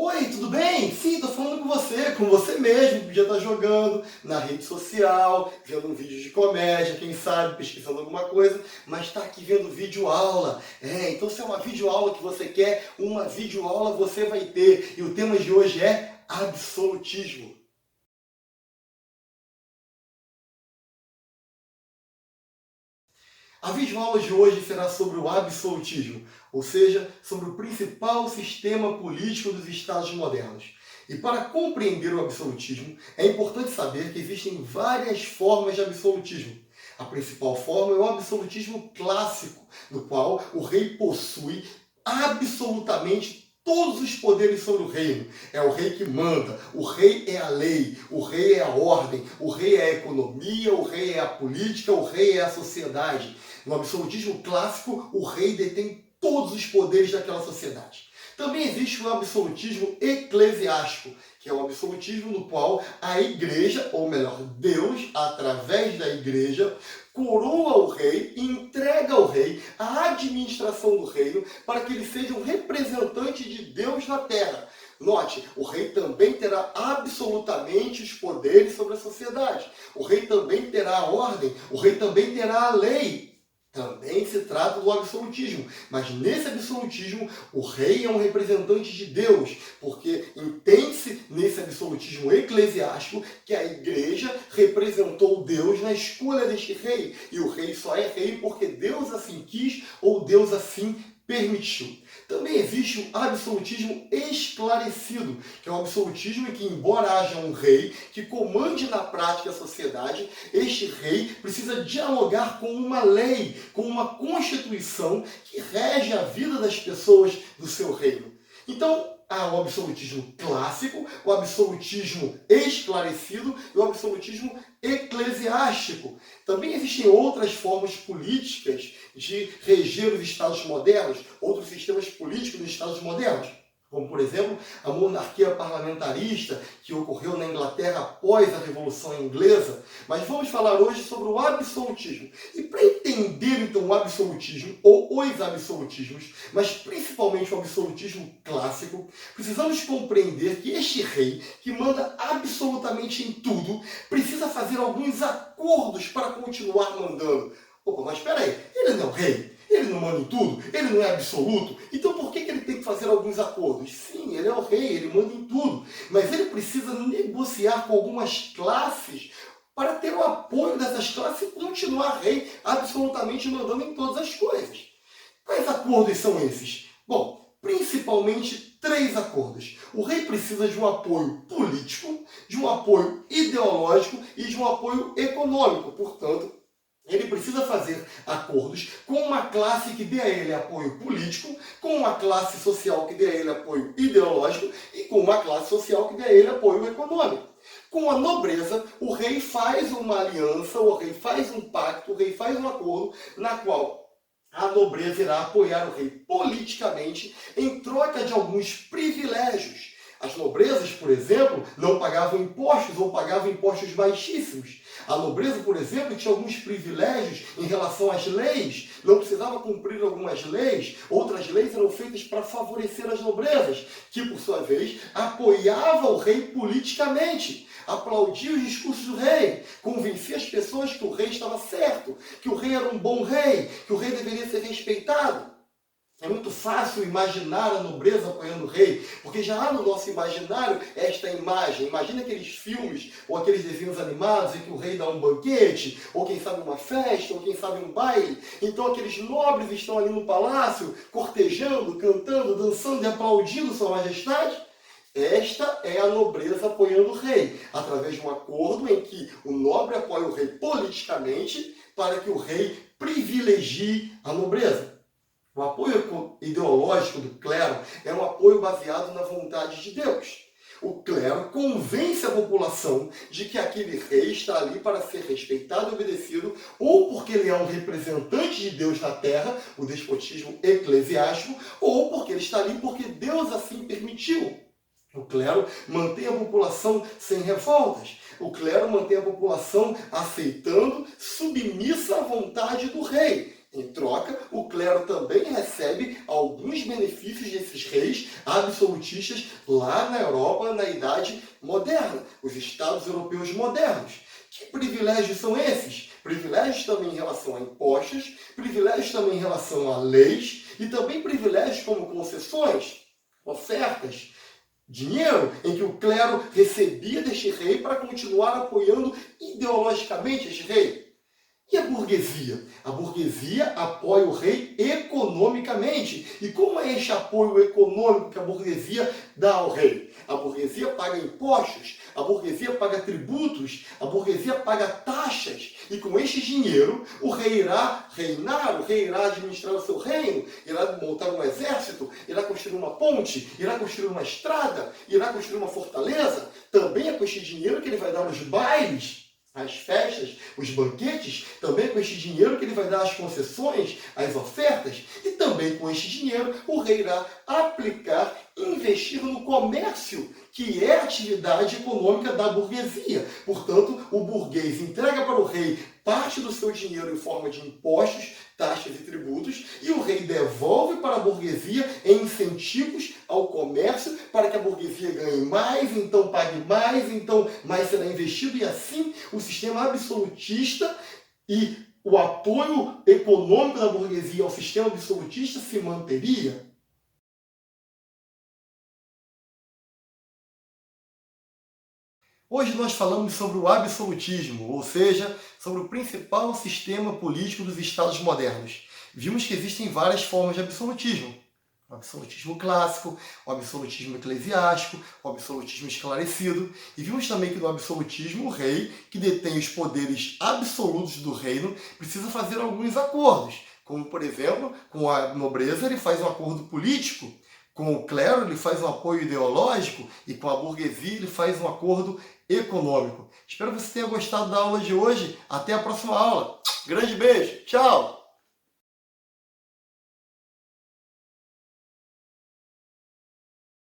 Oi, tudo bem? Sim, tô falando com você mesmo, podia estar jogando na rede social, vendo um vídeo de comédia, quem sabe, pesquisando alguma coisa, mas está aqui vendo vídeo aula. Então se é uma vídeo aula que você quer, uma vídeo aula você vai ter. E o tema de hoje é absolutismo. A videoaula de hoje será sobre o absolutismo, ou seja, sobre o principal sistema político dos Estados modernos. E para compreender o absolutismo, é importante saber que existem várias formas de absolutismo. A principal forma é o absolutismo clássico, no qual o rei possui absolutamente todos os poderes sobre o reino. É o rei que manda, o rei é a lei, o rei é a ordem, o rei é a economia, o rei é a política, o rei é a sociedade. No absolutismo clássico, o rei detém todos os poderes daquela sociedade. Também existe o absolutismo eclesiástico, que é o absolutismo no qual a igreja, ou melhor, Deus, através da igreja, coroa o rei e entrega ao rei a administração do reino para que ele seja um representante de Deus na terra. Note, o rei também terá absolutamente os poderes sobre a sociedade. O rei também terá a ordem, o rei também terá a lei. Também se trata do absolutismo, mas nesse absolutismo o rei é um representante de Deus, porque entende-se nesse absolutismo eclesiástico que a igreja representou Deus na escolha deste rei, e o rei só é rei porque Deus assim quis ou Deus assim permitiu. Também existe o absolutismo esclarecido, que é o absolutismo em que, embora haja um rei que comande na prática a sociedade, este rei precisa dialogar com uma lei, com uma constituição que rege a vida das pessoas do seu reino. Então, há o absolutismo clássico, o absolutismo esclarecido e o absolutismo eclesiástico. Também existem outras formas políticas de reger os Estados modernos, outros sistemas políticos dos Estados modernos, como, por exemplo, a monarquia parlamentarista que ocorreu na Inglaterra após a Revolução Inglesa. Mas vamos falar hoje sobre o absolutismo. E para entender, então, o absolutismo, ou os absolutismos, mas principalmente o absolutismo clássico, precisamos compreender que este rei, que manda absolutamente em tudo, precisa fazer alguns acordos para continuar mandando. Opa, mas espera aí, ele não é o rei? Ele não manda em tudo? Ele não é absoluto? Então por que ele tem que fazer alguns acordos? Sim, ele é o rei, ele manda em tudo. Mas ele precisa negociar com algumas classes para ter o apoio dessas classes e continuar rei absolutamente mandando em todas as coisas. Quais acordos são esses? Bom, principalmente três acordos. O rei precisa de um apoio político, de um apoio ideológico e de um apoio econômico. Portanto, ele precisa fazer acordos com uma classe que dê a ele apoio político, com uma classe social que dê a ele apoio ideológico e com uma classe social que dê a ele apoio econômico. Com a nobreza, o rei faz uma aliança, o rei faz um pacto, o rei faz um acordo na qual a nobreza irá apoiar o rei politicamente em troca de alguns privilégios. As nobrezas, por exemplo, não pagavam impostos ou pagavam impostos baixíssimos. A nobreza, por exemplo, tinha alguns privilégios em relação às leis, não precisava cumprir algumas leis, outras leis eram feitas para favorecer as nobrezas, que, por sua vez, apoiava o rei politicamente, aplaudia os discursos do rei, convencia as pessoas que o rei estava certo, que o rei era um bom rei, que o rei deveria ser respeitado. É muito fácil imaginar a nobreza apoiando o rei, porque já há no nosso imaginário esta imagem. Imagina aqueles filmes ou aqueles desenhos animados em que o rei dá um banquete, ou quem sabe uma festa, ou quem sabe um baile. Então aqueles nobres estão ali no palácio, cortejando, cantando, dançando e aplaudindo Sua Majestade. Esta é a nobreza apoiando o rei, através de um acordo em que o nobre apoia o rei politicamente para que o rei privilegie a nobreza. O apoio ideológico do clero é um apoio baseado na vontade de Deus. O clero convence a população de que aquele rei está ali para ser respeitado e obedecido, ou porque ele é um representante de Deus na terra, o despotismo eclesiástico, ou porque ele está ali porque Deus assim permitiu. O clero mantém a população sem revoltas. O clero mantém a população aceitando, submissa à vontade do rei. Em troca, o clero também recebe alguns benefícios desses reis absolutistas lá na Europa, na Idade Moderna, os Estados europeus modernos. Que privilégios são esses? Privilégios também em relação a impostos, privilégios também em relação a leis e também privilégios como concessões, ofertas, dinheiro em que o clero recebia deste rei para continuar apoiando ideologicamente este rei. E a burguesia? A burguesia apoia o rei economicamente. E como é este apoio econômico que a burguesia dá ao rei? A burguesia paga impostos, a burguesia paga tributos, a burguesia paga taxas. E com este dinheiro, o rei irá reinar, o rei irá administrar o seu reino, irá montar um exército, irá construir uma ponte, irá construir uma estrada, irá construir uma fortaleza. Também é com este dinheiro que ele vai dar os bailes, as festas, os banquetes, também com este dinheiro que ele vai dar as concessões, as ofertas, e também com este dinheiro o rei irá aplicar, investir no comércio, que é a atividade econômica da burguesia. Portanto, o burguês entrega para o rei parte do seu dinheiro em forma de impostos, taxas e tributos, e o rei devolve para a burguesia em incentivos ao comércio, para que a burguesia ganhe mais, então pague mais, então mais será investido, e assim o sistema absolutista e o apoio econômico da burguesia ao sistema absolutista se manteria. Hoje nós falamos sobre o absolutismo, ou seja, sobre o principal sistema político dos Estados modernos. Vimos que existem várias formas de absolutismo. O absolutismo clássico, o absolutismo eclesiástico, o absolutismo esclarecido. E vimos também que no absolutismo o rei, que detém os poderes absolutos do reino, precisa fazer alguns acordos. Como, por exemplo, com a nobreza ele faz um acordo político, com o clero ele faz um apoio ideológico e com a burguesia ele faz um acordo econômico. Espero que você tenha gostado da aula de hoje. Até a próxima aula. Grande beijo. Tchau!